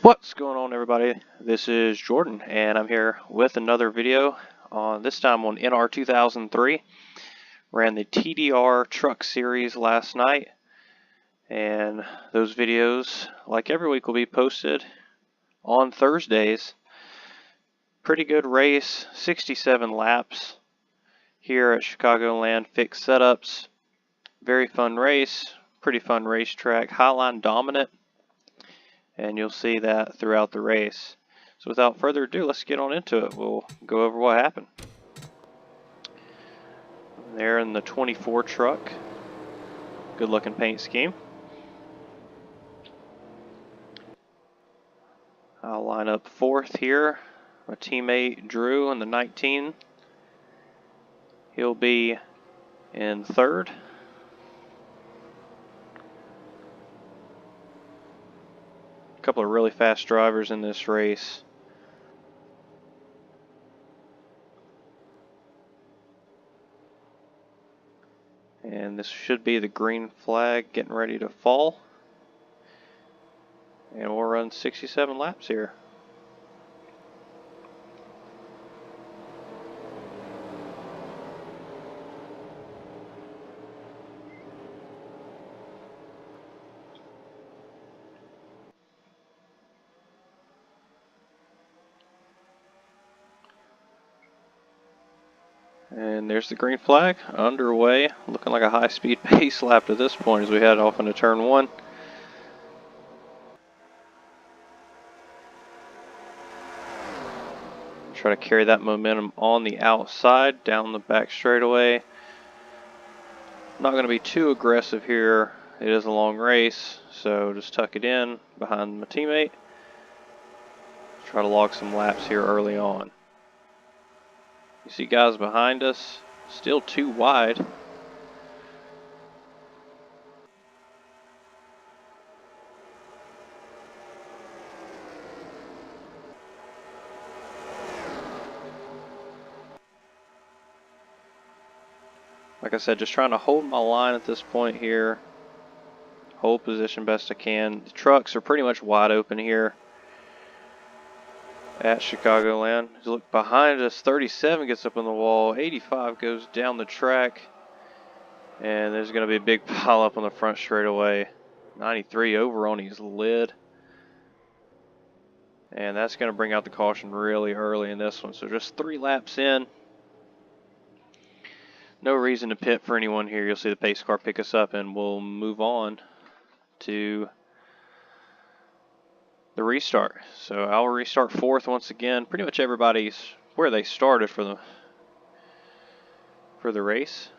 What's going on, everybody? This is Jordan, and I'm here with another video. This time on NR2003. Ran the TDR Truck Series last night, and those videos, like every week, will be posted on Thursdays. Pretty good race, 67 laps here at Chicagoland. Fixed setups, very fun race, pretty fun racetrack, highline dominant. And you'll see that throughout the race. So without further ado, let's get on into it. We'll go over what happened. There in the 24 truck. Good looking paint scheme. I'll line up fourth here. My teammate Drew in the 19. He'll be in third. Couple of really fast drivers in this race. And this should be the green flag getting ready to fall. And we'll run 67 laps here. And there's the green flag underway, looking like a high-speed pace lap to this point as we head off into turn one. Try to carry that momentum on the outside, down the back straightaway. Not going to be too aggressive here. It is a long race, so just tuck it in behind my teammate. Try to log some laps here early on. You see guys behind us, still too wide. Like I said, just trying to hold my line at this point here. Hold position best I can. The trucks are pretty much wide open here at Chicagoland. As you look behind us, 37 gets up on the wall, 85 goes down the track, and there's going to be a big pile up on the front straightaway. 93 over on his lid, and that's going to bring out the caution really early in this one. So just 3 laps in. No reason to pit for anyone here. You'll see the pace car pick us up, and we'll move on to the restart. So I'll restart fourth once again. Pretty much everybody's where they started for the race.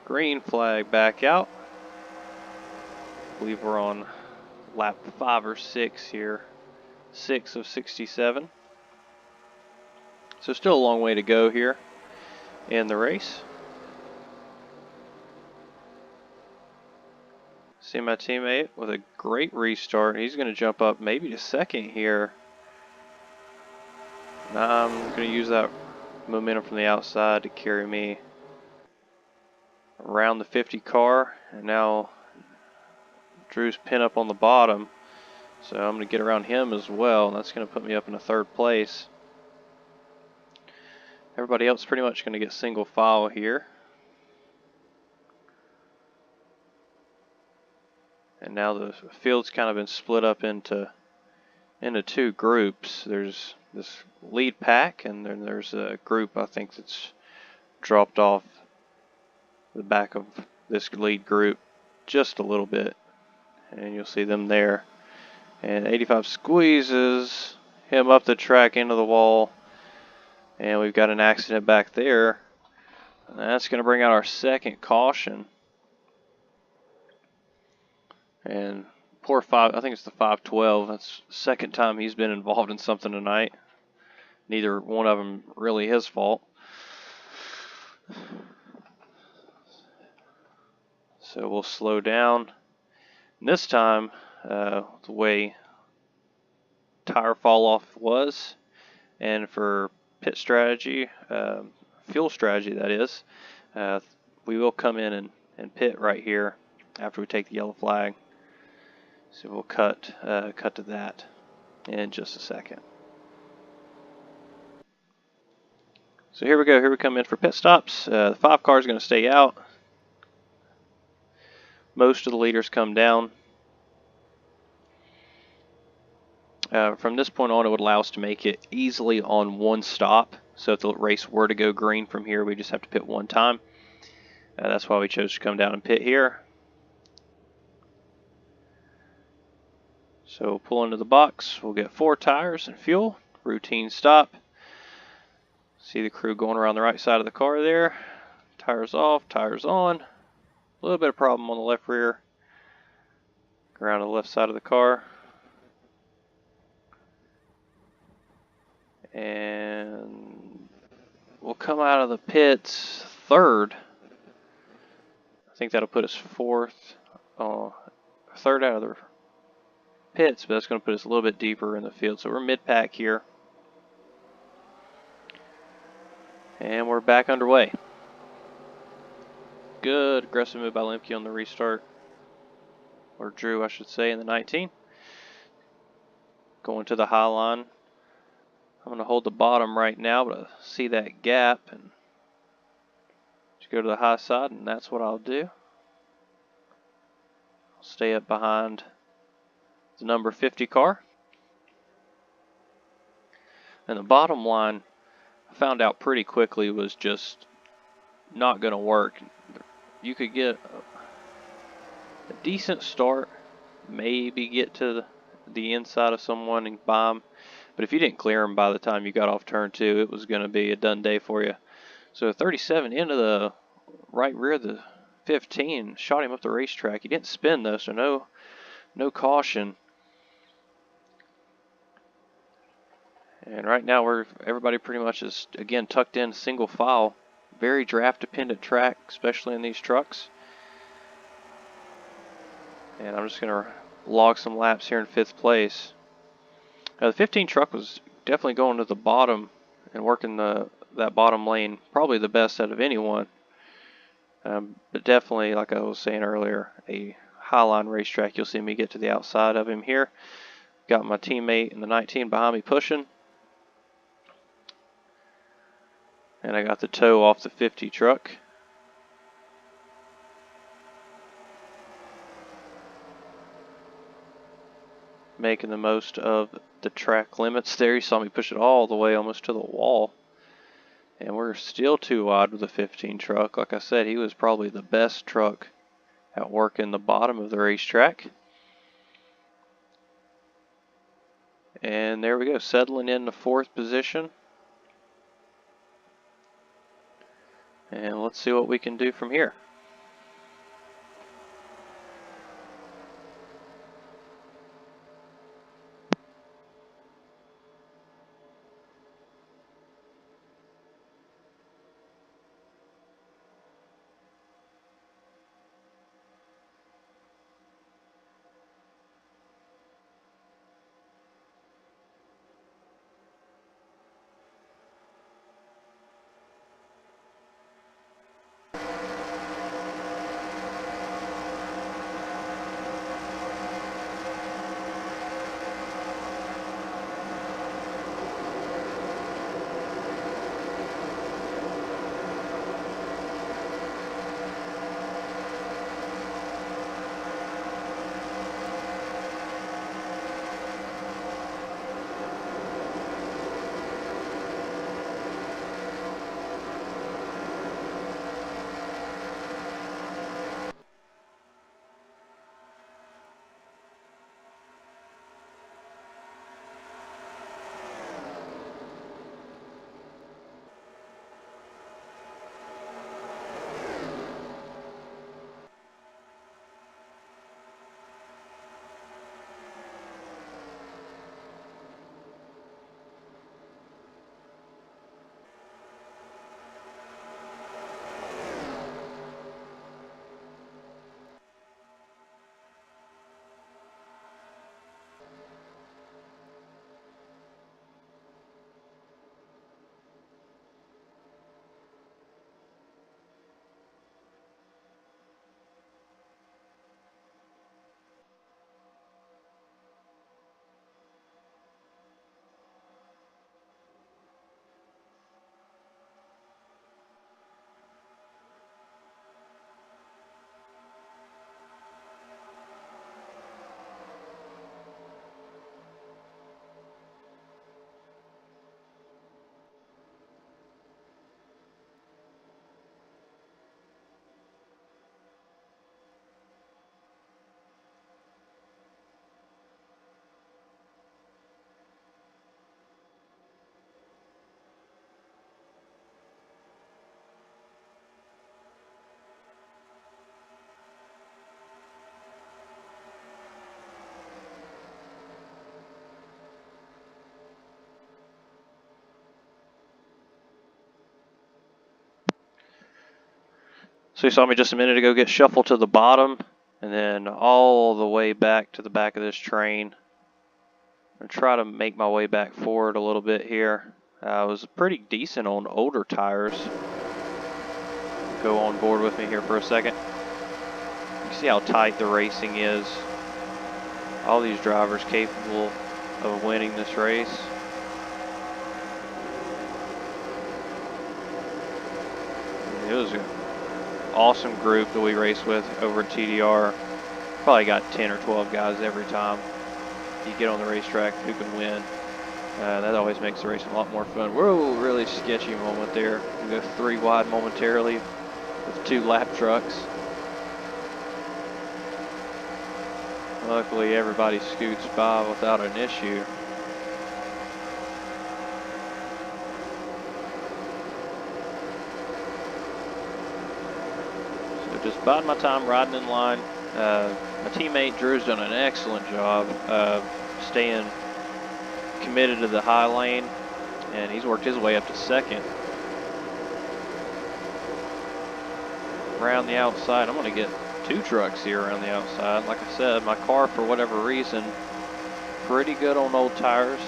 Green flag back out. I believe we're on lap 5 or 6 here. 6 of 67. So still a long way to go here in the race. See my teammate with a great restart. He's going to jump up maybe to second here. Now I'm going to use that momentum from the outside to carry me around the 50 car. And now Drew's pin up on the bottom. So I'm going to get around him as well. And that's going to put me up in a third place. Everybody else pretty much going to get single file here. And now the field's kind of been split up into 2 groups. There's this lead pack, and then there's a group I think that's dropped off the back of this lead group just a little bit. And you'll see them there. And 85 squeezes him up the track into the wall. And we've got an accident back there. And that's going to bring out our second caution. And poor I think it's the 512. That's the second time he's been involved in something tonight. Neither one of them really his fault. So we'll slow down. And this time, the way tire fall off was, and for pit strategy, fuel strategy that is, we will come in and pit right here after we take the yellow flag. So we'll cut to that. in just a second. So here we go. Here we come in for pit stops. The 5 car is going to stay out. Most of the leaders come down. From this point on, it would allow us to make it easily on one stop. So if the race were to go green from here, we just have to pit one time. That's why we chose to come down and pit here. So pull into the box. We'll get 4 tires and fuel. Routine stop. See the crew going around the right side of the car there. Tires off, tires on. A little bit of problem on the left rear. Go around to the left side of the car. And we'll come out of the pits 3rd. I think that'll put us 4th. 3rd out of the pits, but that's going to put us a little bit deeper in the field. So we're mid-pack here. And we're back underway. Good aggressive move by Lemke on the restart. Or Drew, I should say, in the 19. Going to the high line. I'm going to hold the bottom right now, but I see that gap and just go to the high side, and that's what I'll do. I'll stay up behind the number 50 car. And the bottom line, I found out pretty quickly, was just not going to work. You could get a decent start, maybe get to the inside of someone and bomb, but if you didn't clear them by the time you got off turn 2, it was going to be a done day for you. So 37 into the right rear of the 15, shot him up the racetrack. He didn't spin though, so no caution. And right now everybody pretty much is again tucked in single file. Very draft dependent track, especially in these trucks. And I'm just going to log some laps here in 5th place. Now the 15 truck was definitely going to the bottom and working that bottom lane, probably the best out of anyone. But definitely, like I was saying earlier, a highline racetrack. You'll see me get to the outside of him here. Got my teammate in the 19 behind me pushing. And I got the toe off the 50 truck. Making the most of the track limits there. You saw me push it all the way almost to the wall. And we're still too wide with the 15 truck. Like I said, he was probably the best truck at working the bottom of the racetrack. And there we go, settling in the 4th position. And let's see what we can do from here. So you saw me just a minute ago get shuffled to the bottom and then all the way back to the back of this train. I'm going to try to make my way back forward a little bit here. I was pretty decent on older tires. Go on board with me here for a second. You see how tight the racing is. All these drivers capable of winning this race. It was an awesome group that we raced with over at TDR. Probably got 10 or 12 guys every time you get on the racetrack who can win. That always makes the race a lot more fun. Whoa, really sketchy moment there. We go 3 wide momentarily with 2 lap trucks. Luckily, everybody scoots by without an issue. So just biding my time, riding in line. My teammate Drew's done an excellent job staying committed to the high lane, and he's worked his way up to second. Around the outside, I'm going to get 2 trucks here around the outside. Like I said, my car, for whatever reason, pretty good on old tires.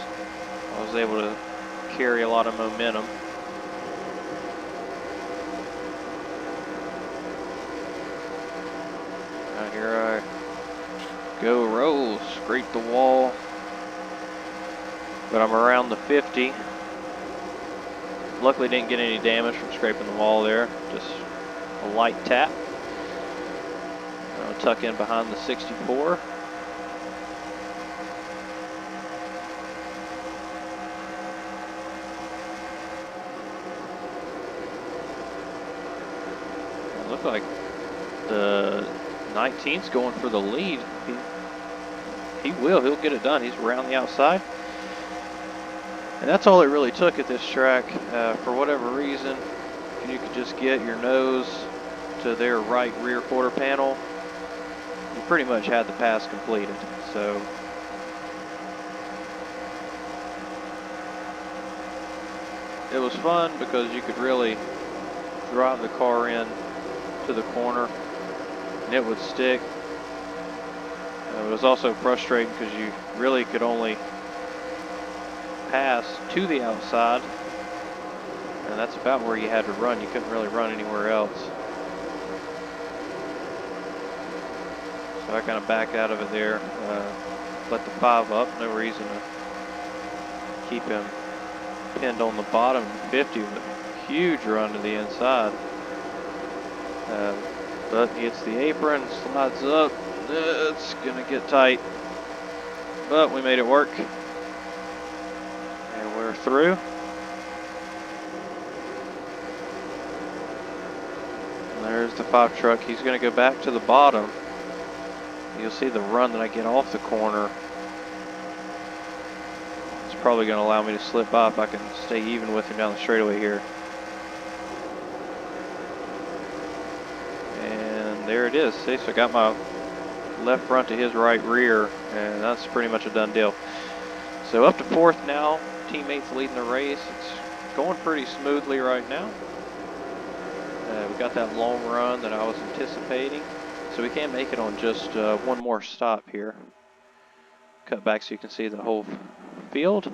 I was able to carry a lot of momentum. Now here I go, roll, scrape the wall. But I'm around the 50. Luckily didn't get any damage from scraping the wall there. Just a light tap. I'll tuck in behind the 64. It looks like the 19's going for the lead. He'll get it done. He's around the outside. And that's all it really took at this track. For whatever reason, if you could just get your nose to their right rear quarter panel, you pretty much had the pass completed. So it was fun because you could really drive the car in to the corner and it would stick. It was also frustrating because you really could only pass to the outside, and that's about where you had to run. You couldn't really run anywhere else. So I kind of back out of it there, let the 5 up. No reason to keep him pinned on the bottom. 50 with a huge run to the inside. But he hits the apron, slides up. It's going to get tight, but we made it work. And we're through. And there's the 5 truck. He's going to go back to the bottom. You'll see the run that I get off the corner. It's probably going to allow me to slip by if I can stay even with him down the straightaway here. And there it is. See, so I got my left front to his right rear, and that's pretty much a done deal. So up to 4th now. Teammates leading the race. It's going pretty smoothly right now. We got that long run that I was anticipating, so we can make it on just one more stop here. Cut back so you can see the whole field.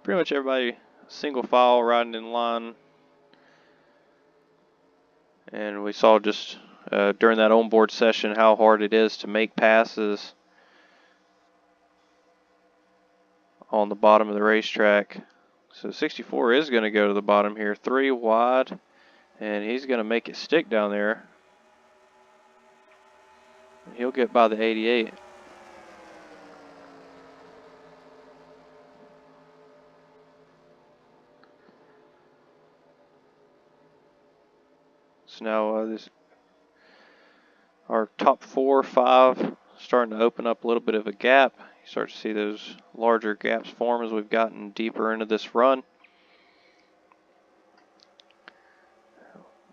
Pretty much everybody single file riding in line. And we saw just during that onboard session how hard it is to make passes on the bottom of the racetrack. So 64 is going to go to the bottom here, 3 wide, and he's going to make it stick down there. He'll get by the 88. So now our top 4 or 5 starting to open up a little bit of a gap. You start to see those larger gaps form as we've gotten deeper into this run.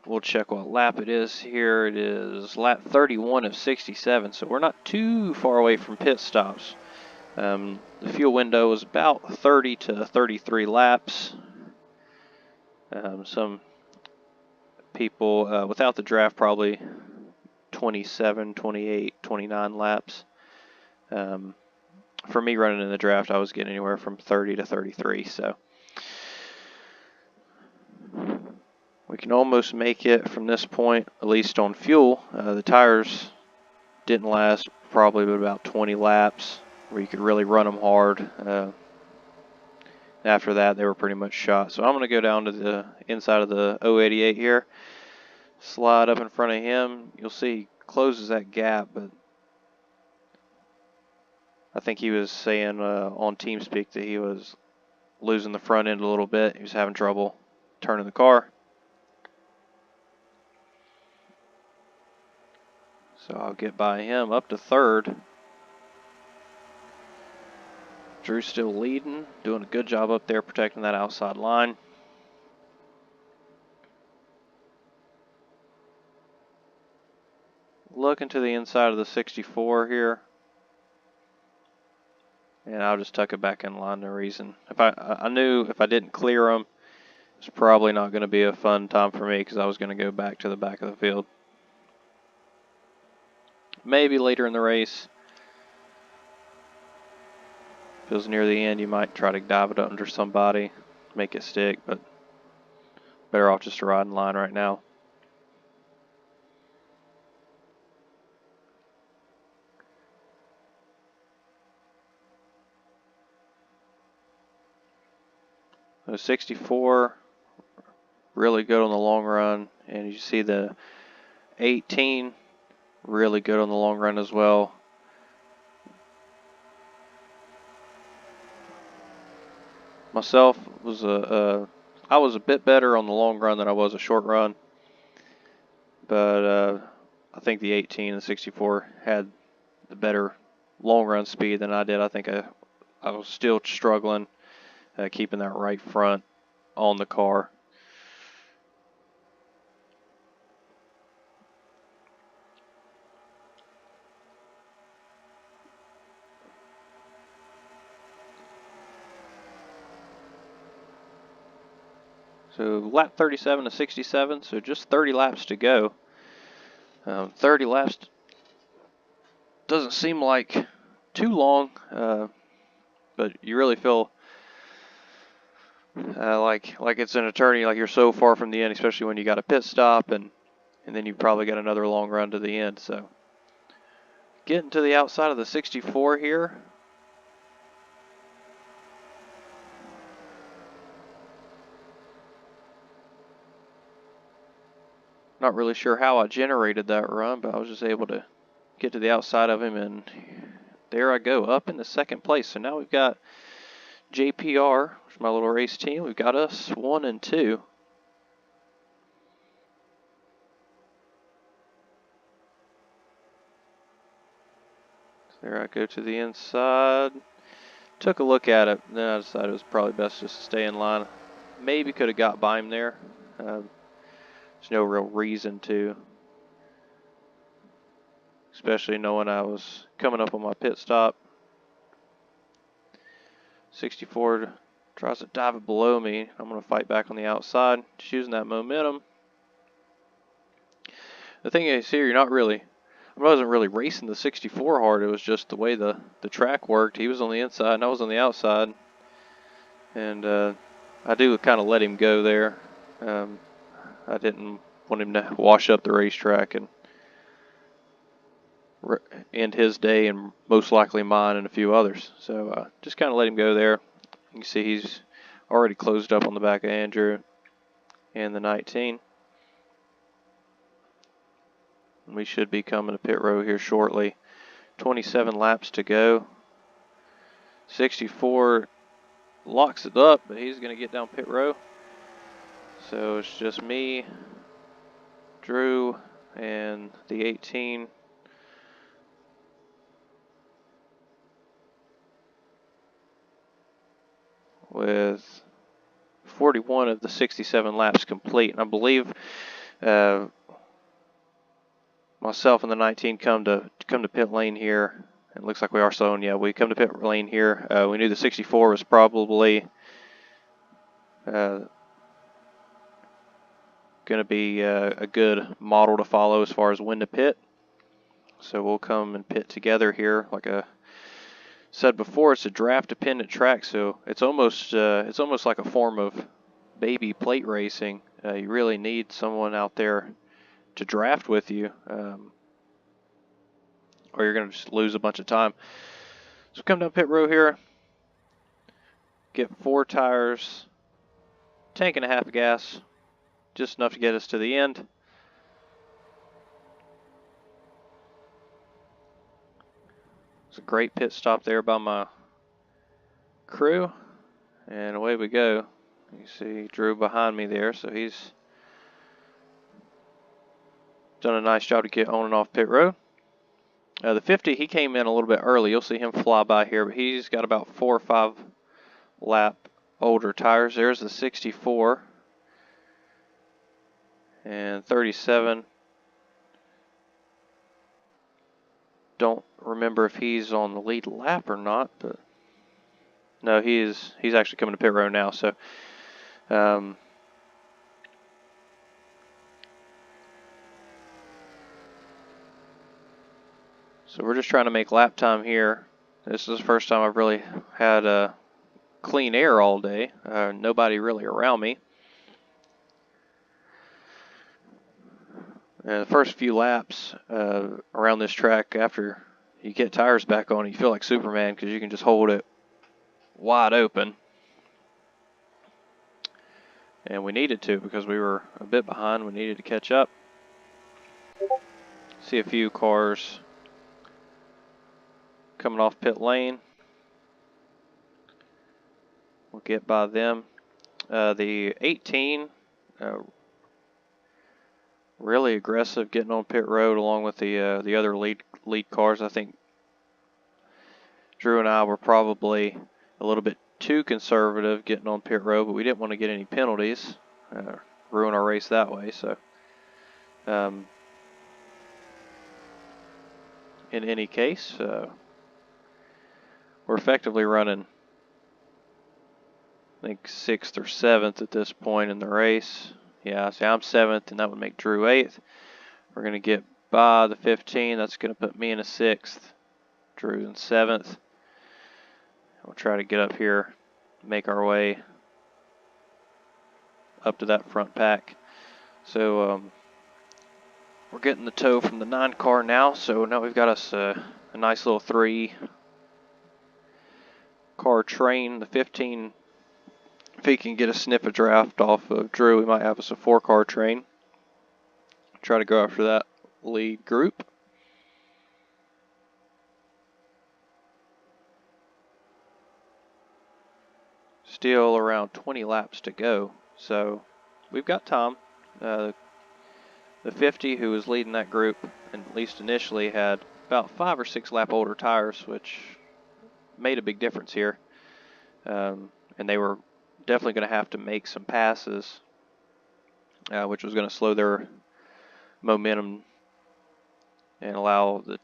We'll check what lap it is here. It is lap 31 of 67, so we're not too far away from pit stops. The fuel window is about 30 to 33 laps. Some people without the draft probably 27, 28, 29 laps. For me running in the draft, I was getting anywhere from 30 to 33, so we can almost make it from this point, at least on fuel. The tires didn't last probably but about 20 laps where you could really run them hard. After that, they were pretty much shot. So I'm going to go down to the inside of the 088 here, slide up in front of him. You'll see he closes that gap, but I think he was saying on TeamSpeak that he was losing the front end a little bit. He was having trouble turning the car. So I'll get by him up to third. Drew's still leading, doing a good job up there protecting that outside line. Looking to the inside of the 64 here. And I'll just tuck it back in line, no reason. If I knew if I didn't clear him, it's probably not going to be a fun time for me because I was going to go back to the back of the field. Maybe later in the race. If it was near the end, you might try to dive it under somebody, make it stick, but better off just to ride in line right now. The 64, really good on the long run, and you see the 18, really good on the long run as well. Myself was I was a bit better on the long run than I was a short run, but I think the 18 and 64 had the better long run speed than I did. I think I was still struggling keeping that right front on the car. So lap 37 to 67, so just 30 laps to go. 30 laps doesn't seem like too long, but you really feel like it's an eternity, like you're so far from the end, especially when you got a pit stop and then you probably got another long run to the end. So getting to the outside of the 64 here. Not really sure how I generated that run, but I was just able to get to the outside of him, and there I go, up in the second place. So now we've got JPR, which is my little race team. We've got us 1 and 2. So there I go to the inside. Took a look at it, then I decided it was probably best just to stay in line. Maybe could have got by him there. There's no real reason to, especially knowing I was coming up on my pit stop. 64 tries to dive it below me. I'm going to fight back on the outside, just using that momentum. The thing is here, I wasn't really racing the 64 hard. It was just the way the track worked. He was on the inside and I was on the outside. And I do kind of let him go there. I didn't want him to wash up the racetrack and end his day and most likely mine and a few others. So just kind of let him go there. You can see he's already closed up on the back of Andrew and the 19. We should be coming to pit row here shortly. 27 laps to go. 64 locks it up, but he's going to get down pit row. So it's just me, Drew, and the 18. With 41 of the 67 laps complete. And I believe myself and the 19 come to pit lane here. It looks like we are so, yeah, we come to pit lane here. We knew the 64 was probably going to be a good model to follow as far as when to pit. So we'll come and pit together here. Like I said before, it's a draft dependent track, so it's almost like a form of baby plate racing. You really need someone out there to draft with you, or you're going to just lose a bunch of time. So come down pit row here, get 4 tires, tank and a half of gas, just enough to get us to the end. It's a great pit stop there by my crew, and away we go. You see Drew behind me there, so he's done a nice job to get on and off pit road. The 50, he came in a little bit early. You'll see him fly by here, but he's got about 4 or 5 lap older tires. There's the 64 and 37. Don't remember if he's on the lead lap or not, but no, he's actually coming to pit road now. So so we're just trying to make lap time here. This is the first time I've really had clean air all day. Nobody really around me. And the first few laps around this track, after you get tires back on, you feel like Superman because you can just hold it wide open. And we needed to because we were a bit behind. We needed to catch up. See a few cars coming off pit lane. We'll get by them. The 18, really aggressive getting on pit road along with the other lead cars. I think Drew and I were probably a little bit too conservative getting on pit road, but we didn't want to get any penalties, ruin our race that way. So in any case, we're effectively running, I think, 6th or 7th at this point in the race. Yeah, see, I'm 7th, and that would make Drew 8th. We're going to get by the 15. That's going to put me in a 6th. Drew's in 7th. We'll try to get up here, make our way up to that front pack. So we're getting the tow from the 9 car now. So now we've got us a nice little 3 car train. The 15, if he can get a sniff of draft off of Drew, we might have us a 4 car train. Try to go after that lead group. Still around 20 laps to go, so we've got time. The 50, who was leading that group, and at least initially, had about 5 or 6 lap older tires, which made a big difference here. And they were definitely going to have to make some passes, which was going to slow their momentum and allow the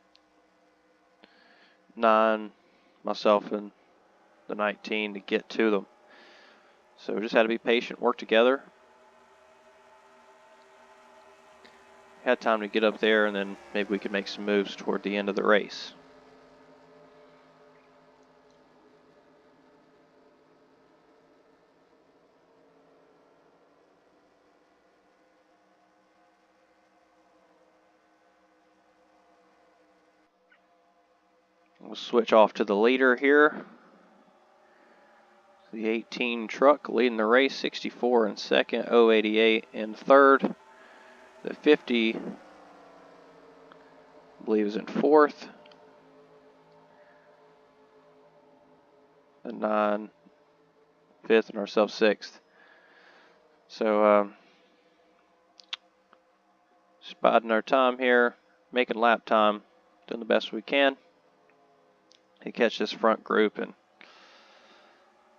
9, myself, and the 19 to get to them. So we just had to be patient, work together. Had time to get up there, and then maybe we could make some moves toward the end of the race. We'll switch off to the leader here. The 18 truck leading the race, 64 in second, 088 in third. The 50, I believe, is in fourth. The 9, fifth, and ourselves 6th. So, just biding our time here, making lap time, doing the best we can to catch this front group. And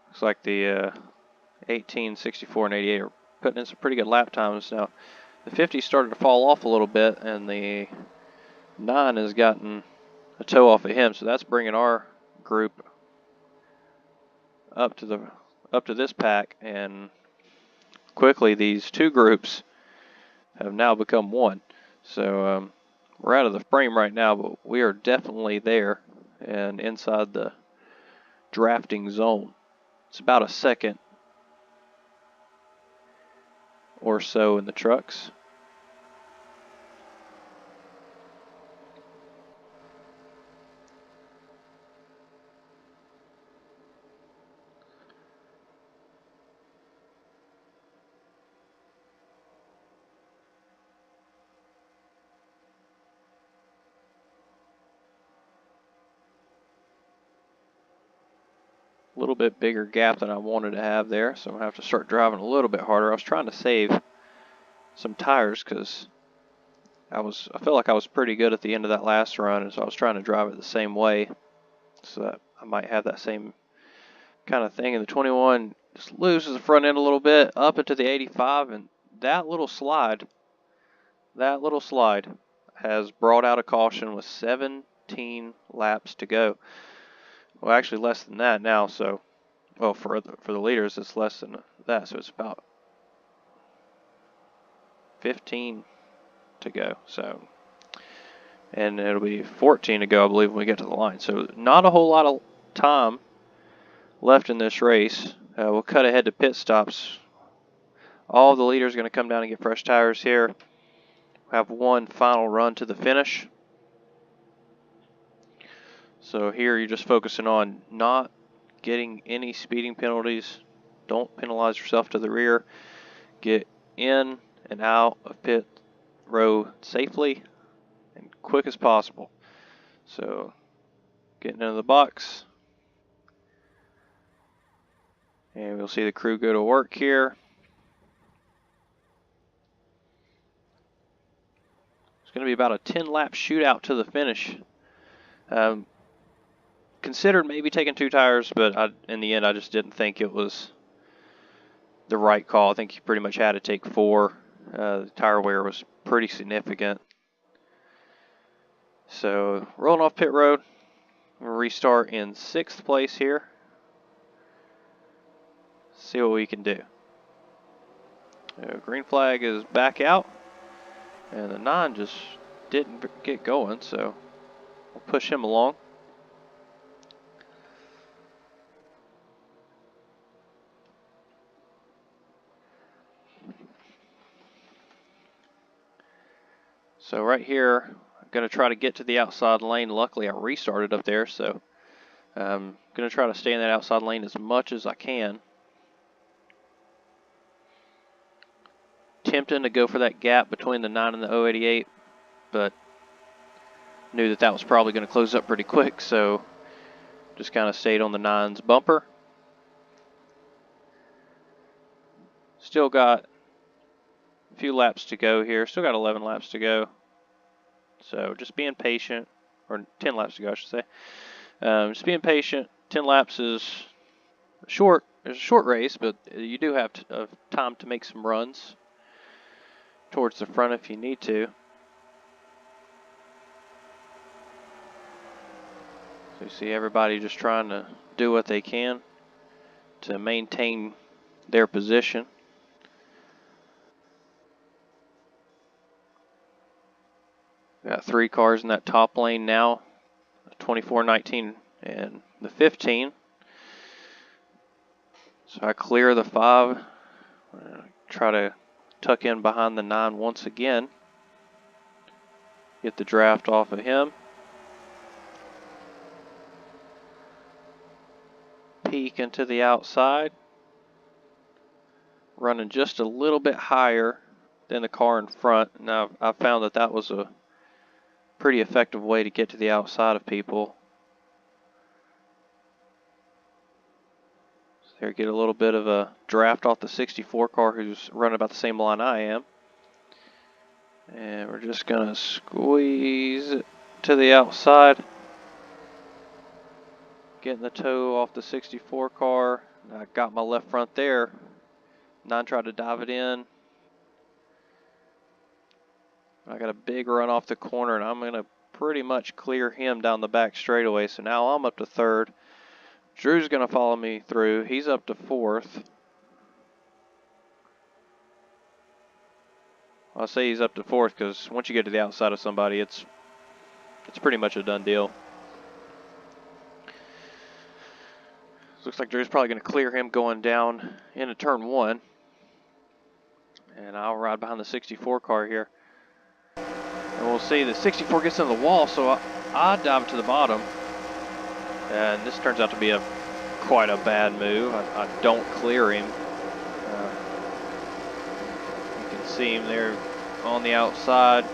looks like the 18, 64, and 88 are putting in some pretty good lap times now. The 50 started to fall off a little bit, and the 9 has gotten a toe off of him, so that's bringing our group up to this pack. And quickly, these 2 groups have now become one. So we're out of the frame right now, but we are definitely there and inside the drafting zone. It's about a second or so in the trucks. A little bit bigger gap than I wanted to have there, so I'm going to have to start driving a little bit harder. I was trying to save some tires because I felt like I was pretty good at the end of that last run, and so I was trying to drive it the same way so that I might have that same kind of thing. And the 21 just loses the front end a little bit up into the 85, and that little slide has brought out a caution with 17 laps to go. Well, actually less than that now, so well, for the leaders it's less than that, so it's about 15 to go. So, and it'll be 14 to go, I believe, when we get to the line. So not a whole lot of time left in this race. We'll cut ahead to pit stops. All the leaders are going to come down and get fresh tires here. We'll have one final run to the finish. So here you're just focusing on not getting any speeding penalties. Don't penalize yourself to the rear. Get in and out of pit row safely and quick as possible. So getting into the box. And we'll see the crew go to work here. It's going to be about a 10-lap shootout to the finish. Considered maybe taking 2 tires, but in the end I just didn't think it was the right call. I think you pretty much had to take 4. The tire wear was pretty significant. So rolling off pit road, we'll restart in 6th place here. See what we can do. Green flag is back out, and the 9 just didn't get going, so we'll push him along. So right here, I'm going to try to get to the outside lane. Luckily, I restarted up there, so I'm going to try to stay in that outside lane as much as I can. Tempting to go for that gap between the 9 and the 088, but knew that that was probably going to close up pretty quick, so just kind of stayed on the 9's bumper. Still got a few laps to go here. Still got 11 laps to go. So just being patient, or 10 laps to go, I should say. Just being patient. 10 laps is short. It's a short race, but you do have time to make some runs towards the front if you need to. So you see everybody just trying to do what they can to maintain their position. Got 3 cars in that top lane now, 24, 19, and the 15. So I clear the 5, try to tuck in behind the 9 once again, get the draft off of him. Peek into the outside, running just a little bit higher than the car in front. Now I found that that was a pretty effective way to get to the outside of people. So there, get a little bit of a draft off the 64 car who's running about the same line I am. And we're just going to squeeze it to the outside. Getting the toe off the 64 car. I got my left front there. 9 tried to dive it in. I got a big run off the corner, and I'm going to pretty much clear him down the back straightaway. So now I'm up to 3rd. Drew's going to follow me through. He's up to 4th. I'll say he's up to fourth because once you get to the outside of somebody, it's pretty much a done deal. Looks like Drew's probably going to clear him going down into turn 1. And I'll ride behind the 64 car here. And we'll see the 64 gets in the wall, so I dive to the bottom. And this turns out to be quite a bad move. I don't clear him. You can see him there on the outside.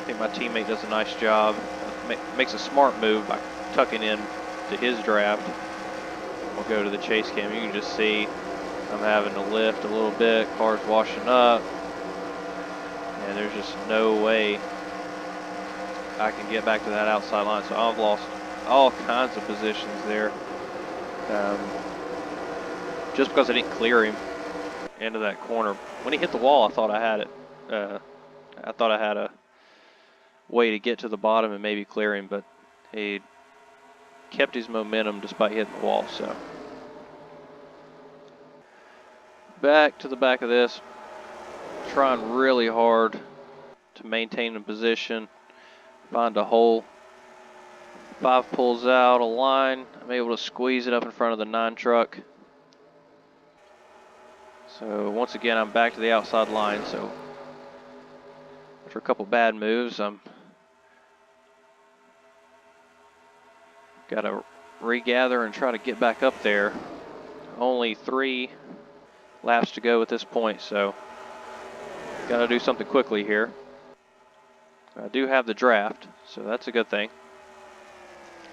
I think my teammate does a nice job. Makes a smart move by tucking in to his draft. We'll go to the chase cam. You can just see I'm having to lift a little bit. Car's washing up. And there's just no way I can get back to that outside line. So I've lost all kinds of positions there. Just because I didn't clear him into that corner. When he hit the wall, I thought I had it. I thought I had a way to get to the bottom and maybe clear him, but he kept his momentum despite hitting the wall. So back to the back of this, trying really hard to maintain a position, find a hole. 5 pulls out a line. I'm able to squeeze it up in front of the 9 truck. So once again, I'm back to the outside line. So after a couple bad moves, I'm got to regather and try to get back up there. Only 3 laps to go at this point, so got to do something quickly here. I do have the draft, so that's a good thing.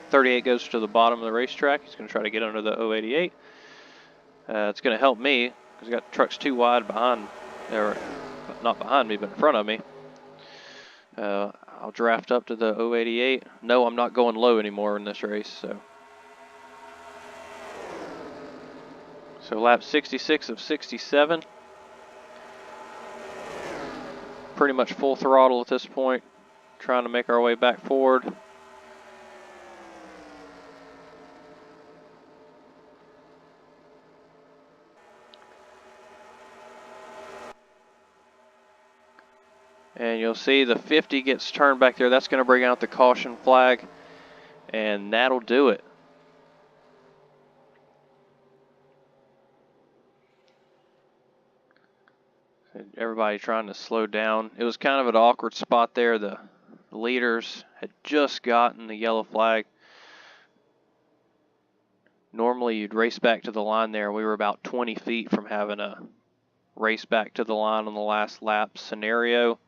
38 goes to the bottom of the racetrack. He's going to try to get under the 088. It's going to help me because I got trucks too wide behind, or not behind me, but in front of me. I'll draft up to the 088. No, I'm not going low anymore in this race. So lap 66 of 67. Pretty much full throttle at this point. Trying to make our way back forward. And you'll see the 50 gets turned back there. That's going to bring out the caution flag. And that'll do it. Everybody trying to slow down. It was kind of an awkward spot there. The leaders had just gotten the yellow flag. Normally you'd race back to the line there. We were about 20 feet from having a race back to the line on the last lap scenario.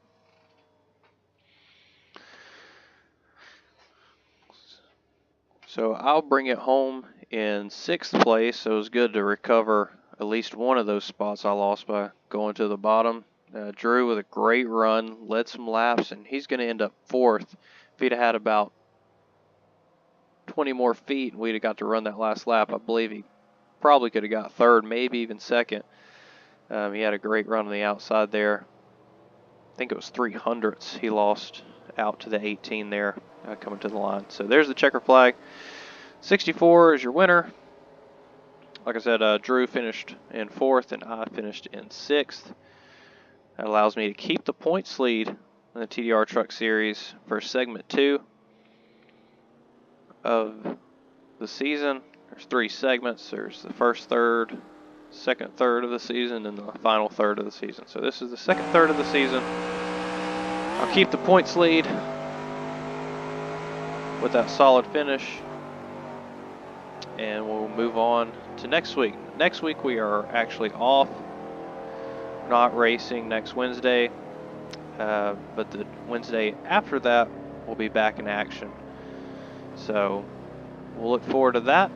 So I'll bring it home in 6th place. So it was good to recover at least one of those spots I lost by going to the bottom. Drew with a great run, led some laps, and he's going to end up 4th. If he'd have had about 20 more feet and we'd have got to run that last lap, I believe he probably could have got 3rd, maybe even 2nd. He had a great run on the outside there. I think it was 300ths he lost out to the 18 there coming to the line. So there's the checker flag. 64 is your winner. Like I said, Drew finished in 4th and I finished in 6th. That allows me to keep the points lead in the TDR Truck Series for segment 2 of the season. There's 3 segments. There's the first third, second third of the season, and the final third of the season. So this is the second third of the season. I'll keep the points lead with that solid finish. And we'll move on to next week. Next week we are actually off. Not racing next Wednesday. But the Wednesday after that, we'll be back in action. So we'll look forward to that.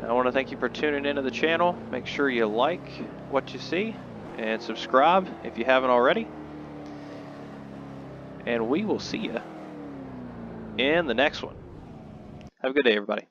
I want to thank you for tuning into the channel. Make sure you like what you see and subscribe if you haven't already. And we will see you in the next one. Have a good day, everybody.